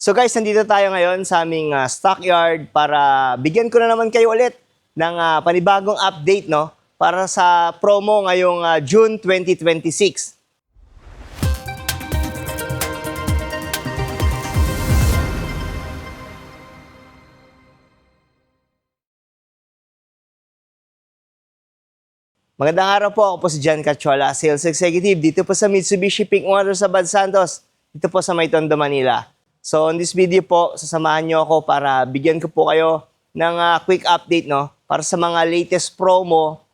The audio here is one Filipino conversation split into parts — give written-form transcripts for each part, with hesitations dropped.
So guys, nandito tayo ngayon sa aming stockyard para bigyan ko na naman kayo ulit ng panibagong update, no? Para sa promo ngayong June 2026. Magandang araw po, ako po si John Cachola, Sales Executive dito po sa Mitsubishi Pink Motors sa Bad Santos, dito po sa May Tondo, Manila. So in this video po, sasamahan nyo ako para bigyan ko po kayo ng quick update, no? Para sa mga latest promo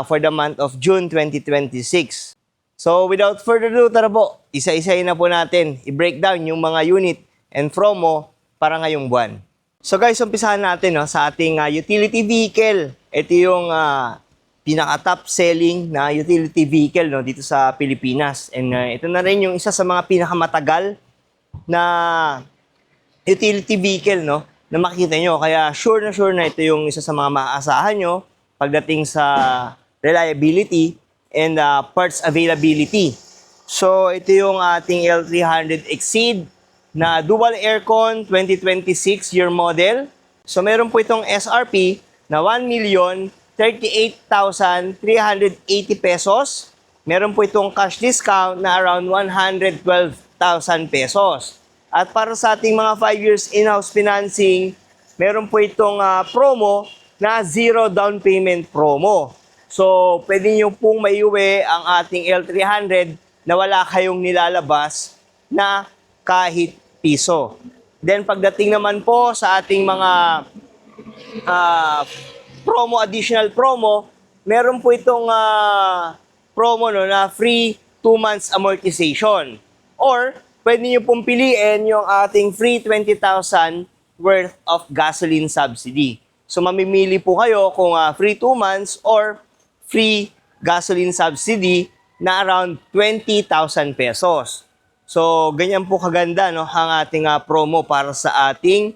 for the month of June 2026. So without further ado, tara po, isa-isahin na po natin, i-breakdown yung mga unit and promo para ngayong buwan. So guys, umpisahan natin, no, sa ating utility vehicle. Ito yung pinaka-top selling na utility vehicle, no, dito sa Pilipinas. And ito na rin yung isa sa mga pinakamatagal na utility vehicle, no, na makikita nyo. Kaya sure na ito yung isa sa mga maaasahan nyo pagdating sa reliability and parts availability. So ito yung ating L300 Exceed na dual aircon 2026 year model. So meron po itong SRP na 1,038,380 pesos. Meron po itong cash discount na around 112,000 pesos. At para sa ating mga 5 years in-house financing, meron po itong promo na zero down payment promo. So, pwede nyo pong maiuwi ang ating L300 na wala kayong nilalabas na kahit piso. Then, pagdating naman po sa ating mga additional promo, meron po itong promo, no, na free 2 months amortization. Or, pwede nyo pong piliin yung ating free 20,000 worth of gasoline subsidy. So, mamimili po kayo kung free 2 months or free gasoline subsidy na around 20,000 pesos. So, ganyan po kaganda, no, ang ating promo para sa ating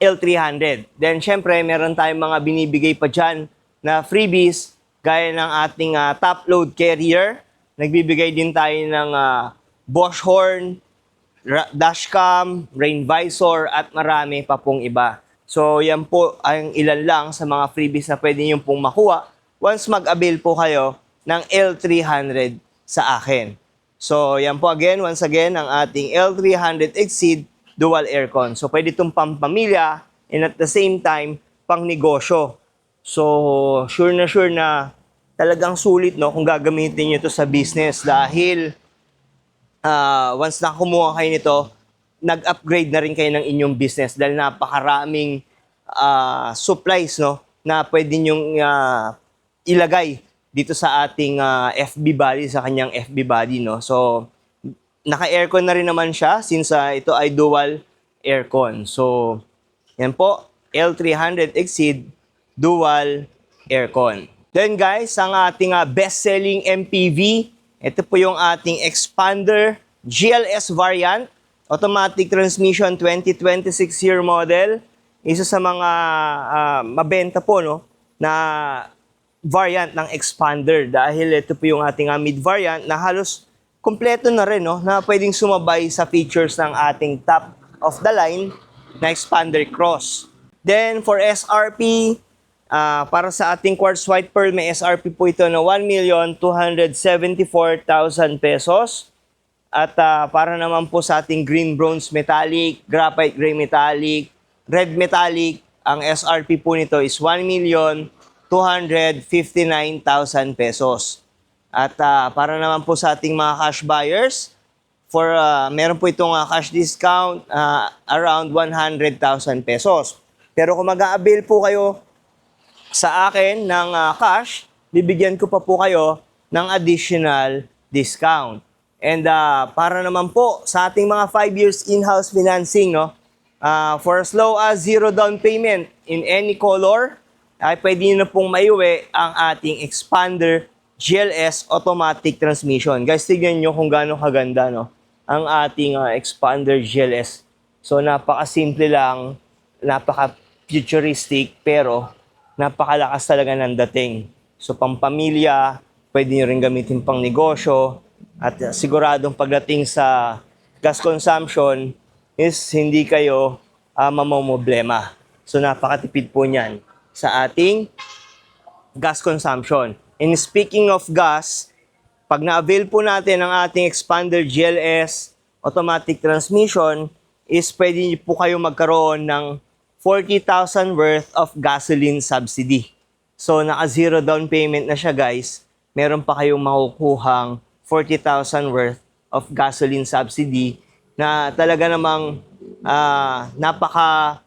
L300. Then, syempre, meron tayong mga binibigay pa dyan na freebies gaya ng ating top load carrier. Nagbibigay din tayo ng Bosch horn, dashcam, rain visor, at marami pa pong iba. So, yan po ang ilan lang sa mga freebies na pwede nyo pong makuha once mag-avail po kayo ng L300 sa akin. So, yan po once again, ang ating L300 Exceed dual aircon. So, pwede itong pampamilya and at the same time, pang negosyo. So, sure na talagang sulit, no, kung gagamitin nyo ito sa business dahil once na kumuha kayo nito, nag-upgrade na rin kayo ng inyong business dahil napakaraming supplies, no, na pwede nyong ilagay dito sa ating FB body, sa kanyang FB body, no. So, naka-aircon na rin naman siya since ito ay dual aircon. So, yan po, L300 Exceed dual aircon. Then guys, ang ating best-selling MPV, ito po yung ating Expander GLS variant, automatic transmission 2026 year model. Isa sa mga mabenta po, no, na variant ng Expander dahil ito po yung ating mid variant na halos kompleto na rin, no, na pwedeng sumabay sa features ng ating top of the line na Expander Cross. Then for SRP, para sa ating Quartz White Pearl, may SRP po ito na 1,274,000 pesos. At para naman po sa ating Green Bronze Metallic, Graphite Gray Metallic, Red Metallic, ang SRP po nito is 1,259,000 pesos. At para naman po sa ating mga cash buyers, meron po itong cash discount around 100,000 pesos. Pero kung mag-a-avail po kayo sa akin ng cash, bibigyan ko pa po kayo ng additional discount. And para naman po sa ating mga 5 years in-house financing, no, for as low as zero down payment in any color, ay pwede nyo na pong maiuwi ang ating Expander GLS automatic transmission. Guys, tignan nyo kung gaano kaganda, no, ang ating Expander GLS. So, napaka-simple lang, napaka-futuristic, pero napakalakas talaga ng dating. So, pampamilya, pwede nyo rin gamitin pang negosyo, at siguradong pagdating sa gas consumption, is hindi kayo mamomroblema. So napakatipid po niyan sa ating gas consumption. And speaking of gas, pag na-avail po natin ang ating expander GLS automatic transmission, is pwede po kayo magkaroon ng 40,000 worth of gasoline subsidy. So naka-zero down payment na siya guys. Meron pa kayong makukuhang 40,000 worth of gasoline subsidy na talaga namang napaka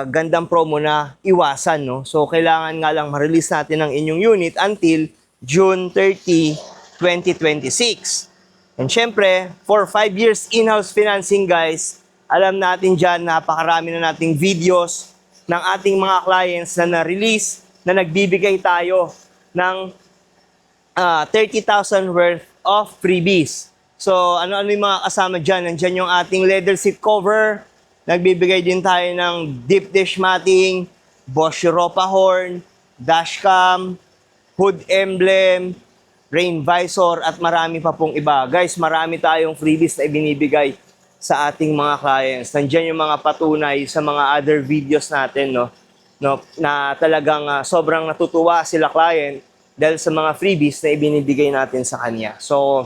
gandang promo na iwasan, no? So kailangan nga lang ma-release natin ang inyong unit until June 30, 2026. And syempre, for 5 years in-house financing guys, alam natin dyan, napakarami na nating videos ng ating mga clients na na-release na nagbibigay tayo ng 30,000 worth of freebies. So, ano-ano yung mga kasama dyan? Nandyan yung ating leather seat cover. Nagbibigay din tayo ng deep dish matting, Bosch Europa horn, dashcam, hood emblem, rain visor, at marami pa pong iba. Guys, marami tayong freebies na ibinibigay sa ating mga clients. Nandiyan yung mga patunay sa mga other videos natin, no? Na talagang sobrang natutuwa sila client dahil sa mga freebies na ibinibigay natin sa kanya. So,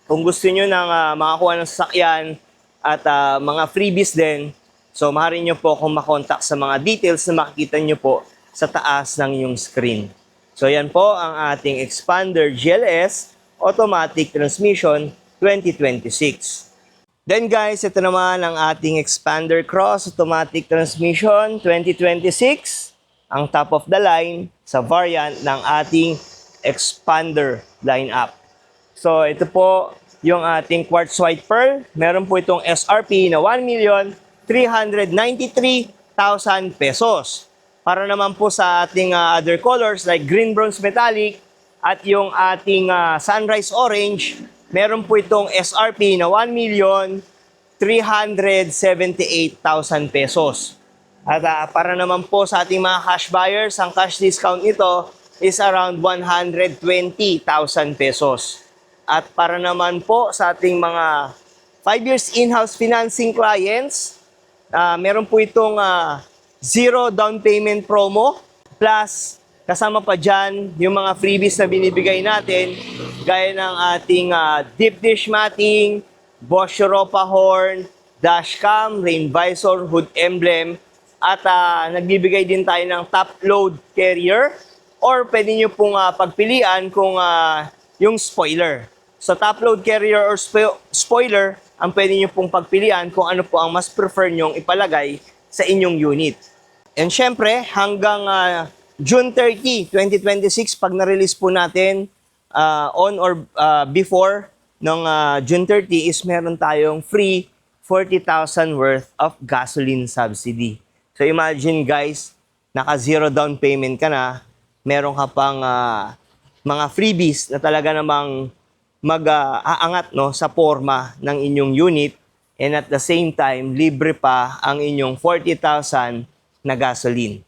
kung gusto nyo ng makakuha ng sasakyan at mga freebies din, so maaari nyo po kung makontak sa mga details na makikita nyo po sa taas ng yung screen. So yan po ang ating Expander GLS Automatic Transmission 2026. Then guys, ito naman ang ating Expander Cross Automatic Transmission 2026. Ang top of the line sa variant ng ating Expander lineup. So ito po yung ating quartz white pearl. Meron po itong SRP na 1,393,000 pesos. Para naman po sa ating other colors like green bronze metallic at yung ating sunrise orange, meron po itong SRP na 1,378,000 pesos. At para naman po sa ating mga cash buyers, ang cash discount nito is around 120,000 pesos. At para naman po sa ating mga 5 years in-house financing clients, meron po itong zero down payment promo, plus kasama pa dyan yung mga freebies na binibigay natin, gaya ng ating deep dish matting, Bosch Europa horn, dashcam, rain visor, hood emblem, at nagbibigay din tayo ng top load carrier, or pwede nyo pong pagpilian kung yung spoiler. So top load carrier or spoiler, ang pwede nyo pong pagpilian kung ano po ang mas prefer nyong ipalagay sa inyong unit. And syempre, hanggang June 30, 2026, pag na-release po natin on or before ng June 30 is meron tayong free 40,000 worth of gasoline subsidy. So imagine guys, naka-zero down payment ka na, meron ka pang mga freebies na talaga namang mag-aangat sa forma ng inyong unit, and at the same time, libre pa ang inyong 40,000 na gasoline.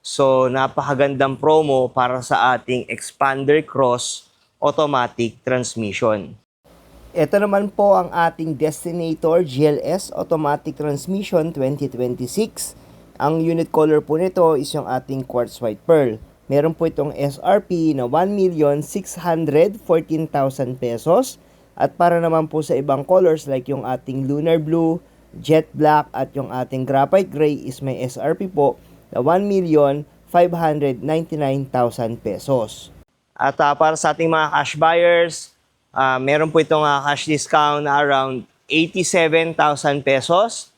So, napakagandang promo para sa ating Expander Cross Automatic Transmission. Ito naman po ang ating Destinator GLS Automatic Transmission 2026. Ang unit color po nito is yung ating quartz white pearl. Meron po itong SRP na 1,614,000 pesos. At para naman po sa ibang colors like yung ating lunar blue, jet black, at yung ating graphite gray is may SRP po na 1,599,000 pesos. At para sa ating mga cash buyers, meron po itong cash discount na around 87,000 pesos.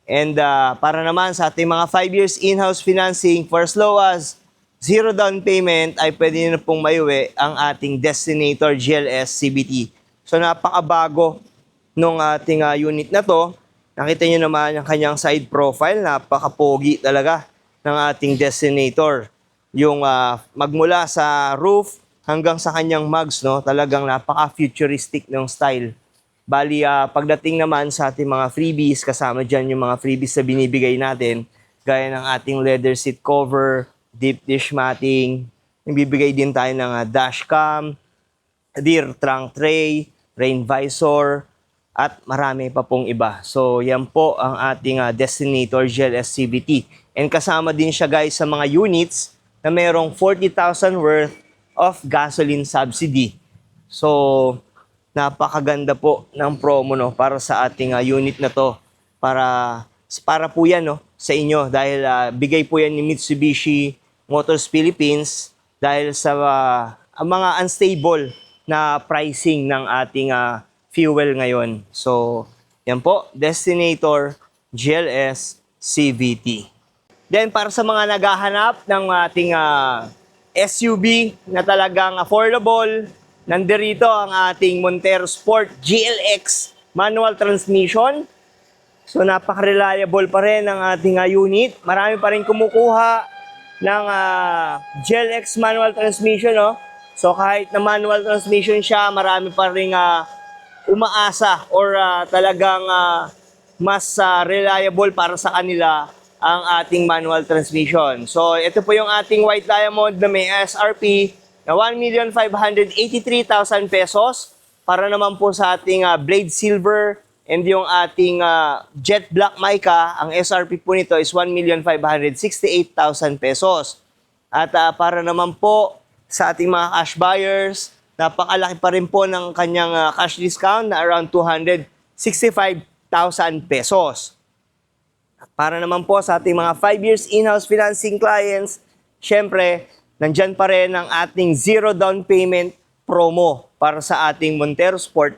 And para naman sa ating mga 5 years in-house financing for as low as zero down payment, ay pwede nyo pong maiuwi ang ating Destinator GLS CBT. So napakabago nung ating unit na to. Nakita nyo naman yung kanyang side profile, napakapogi talaga ng ating Destinator. Yung magmula sa roof hanggang sa kanyang mugs, no, talagang napaka-futuristic ng style. Bali, pagdating naman sa ating mga freebies, kasama dyan yung mga freebies na binibigay natin, gaya ng ating leather seat cover, deep dish matting, bibigay din tayo ng dashcam, rear trunk tray, rain visor, at marami pa pong iba. So yan po ang ating Destinator GLS CVT. And kasama din siya guys sa mga units na merong 40,000 worth of gasoline subsidy. So napakaganda po ng promo no para sa ating unit na to. Para po yan no sa inyo dahil bigay po yan ni Mitsubishi Motors Philippines dahil sa mga unstable na pricing ng ating fuel ngayon. So, yan po, Destinator GLS CVT. Then, para sa mga naghahanap ng ating SUV na talagang affordable, nandirito ang ating Montero Sport GLX manual transmission. So napaka-reliable pa rin ang ating unit. Marami pa rin kumukuha ng GLX manual transmission. No? So kahit na manual transmission siya, marami pa rin umaasa or talagang mas reliable para sa kanila ang ating manual transmission. So ito po yung ating white diamond na may SRP na 1,583,000 pesos. Para naman po sa ating blade silver and yung ating jet black mica, ang SRP po nito is 1,568,000 pesos. At para naman po sa ating mga cash buyers, napakalaki pa rin po ng kanyang cash discount na around 265,000 pesos. Para naman po sa ating mga 5 years in-house financing clients, syempre, nandyan pa rin ang ating zero down payment promo para sa ating Montero Sport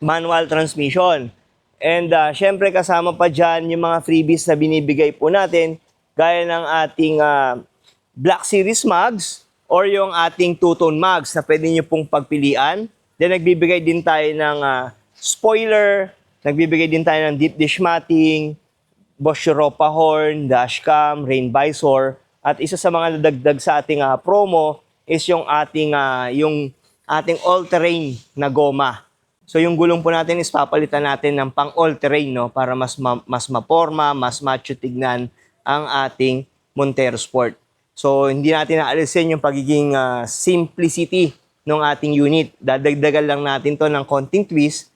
manual transmission. And syempre kasama pa dyan yung mga freebies na binibigay po natin gaya ng ating Black Series mugs or yung ating two-tone mugs na pwede nyo pong pagpilian. Then nagbibigay din tayo ng spoiler, nagbibigay din tayo ng deep dish matting, Bosch Europa horn, dashcam, rain visor. At isa sa mga nadagdag sa ating promo is yung ating all-terrain na goma. So yung gulong po natin is papalitan natin ng pang all-terrain no para mas maporma, mas macho tignan ang ating Montero Sport. So hindi natin naalisin yung pagiging simplicity ng ating unit. Dadagdagan lang natin to ng konting twist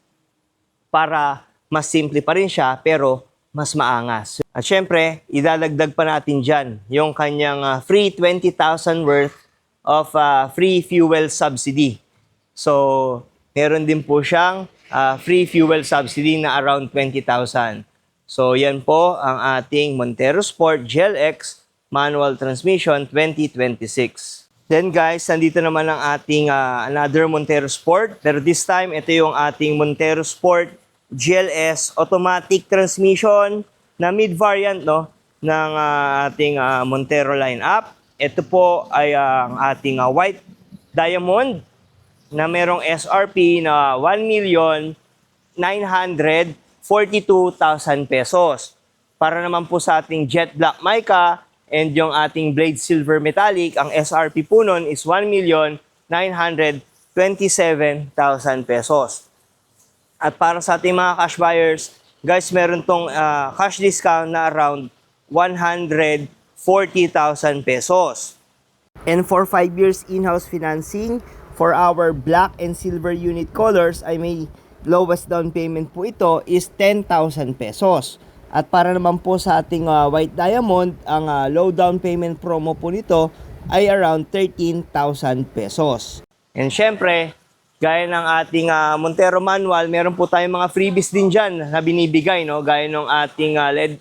para mas simple pa rin siya pero mas maangas. At syempre, idadagdag pa natin dyan yung kanyang free 20,000 worth of free fuel subsidy. So meron din po siyang free fuel subsidy na around 20,000. So yan po ang ating Montero Sport GLX manual transmission 2026. Then guys, nandito naman ang ating another Montero Sport. Pero this time, ito yung ating Montero Sport GLS automatic transmission na mid-variant no, ng ating Montero lineup. Ito po ay ang ating white diamond na merong SRP na 1,942,000 pesos. Para naman po sa ating jet black mica and yung ating blade silver metallic, ang SRP po nun is 1,927,000 pesos. At para sa ating mga cash buyers, guys, meron tong cash discount na around 140,000 pesos. And for 5 years in-house financing, for our black and silver unit colors ay may lowest down payment po ito is 10,000 pesos. At para naman po sa ating white diamond, ang low down payment promo po nito ay around 13,000 pesos. And syempre, gaya ng ating Montero manual, meron po tayong mga freebies din dyan na binibigay, no? Gaya ng ating LED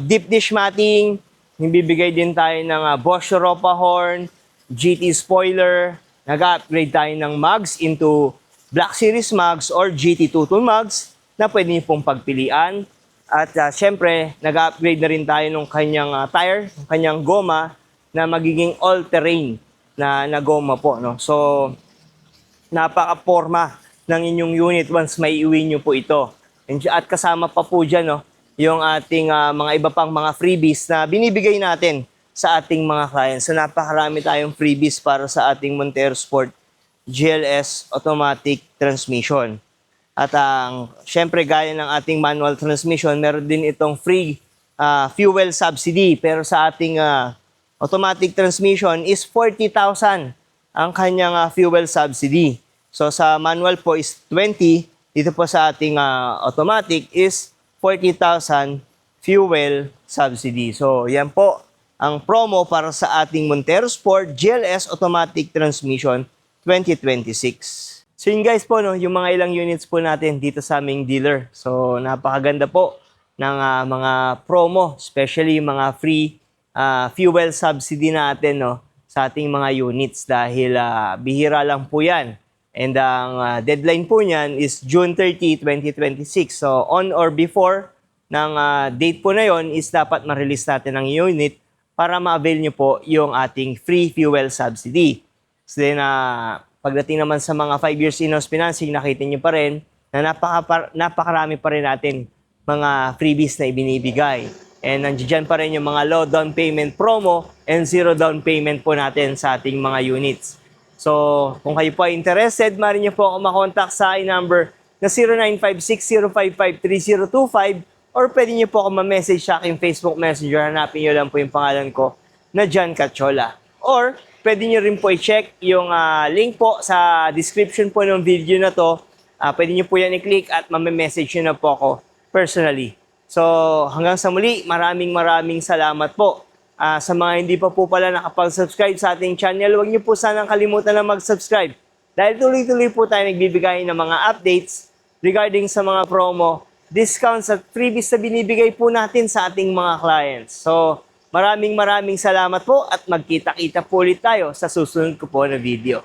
deep dish matting, bibigay din tayo ng Bosch Europa horn, GT spoiler, nag-upgrade tayo ng mugs into Black Series mugs or GT two-tone mugs na pwede niyo pong pagpilian. At syempre, nag-upgrade na rin tayo ng kanyang tire, ng kanyang goma na magiging all-terrain na goma po. No? So, napaka-porma ng inyong unit once may iuwi nyo po ito. At kasama pa po dyan no, yung ating mga iba pang mga freebies na binibigay natin sa ating mga clients. So napakarami tayong freebies para sa ating Montero Sport GLS automatic transmission. At syempre gaya ng ating manual transmission, meron din itong free fuel subsidy. Pero sa ating automatic transmission is 40,000 ang kanyang fuel subsidy. So sa manual po is 20, dito po sa ating automatic is 40,000 fuel subsidy. So, yan po ang promo para sa ating Montero Sport GLS Automatic Transmission 2026. So yun guys po, no, yung mga ilang units po natin dito sa aming dealer. So napakaganda po ng mga promo, especially yung mga free fuel subsidy natin, no, sa ating mga units dahil bihira lang po yan. And ang deadline po niyan is June 30, 2026. So on or before ng date po na yon is dapat ma-release natin ang unit para ma-avail nyo po yung ating free fuel subsidy. So then, pagdating naman sa mga 5 years in-house financing, nakita nyo pa rin na napakarami pa rin natin mga freebies na ibinibigay. And nandiyan pa rin yung mga low down payment promo and zero down payment po natin sa ating mga units. So, kung kayo po ay interested, maaari nyo po ako makontak sa number na 0956-055-3025 or pwede nyo po ako ma-message sa aking Facebook Messenger. Hanapin nyo lang po yung pangalan ko na John Cachola. Or, pwede nyo rin po i-check yung link po sa description po ng video na to. Pwede nyo po yan i-click at mamemessage nyo na po ako personally. So, hanggang sa muli, maraming salamat po. Sa mga hindi pa po pala nakapag-subscribe sa ating channel, huwag nyo po sanang kalimutan na mag-subscribe. Dahil tuloy-tuloy po tayo nagbibigay ng mga updates regarding sa mga promo, discounts at freebies na binibigay po natin sa ating mga clients. So, maraming salamat po at magkita-kita po ulit tayo sa susunod ko po na video.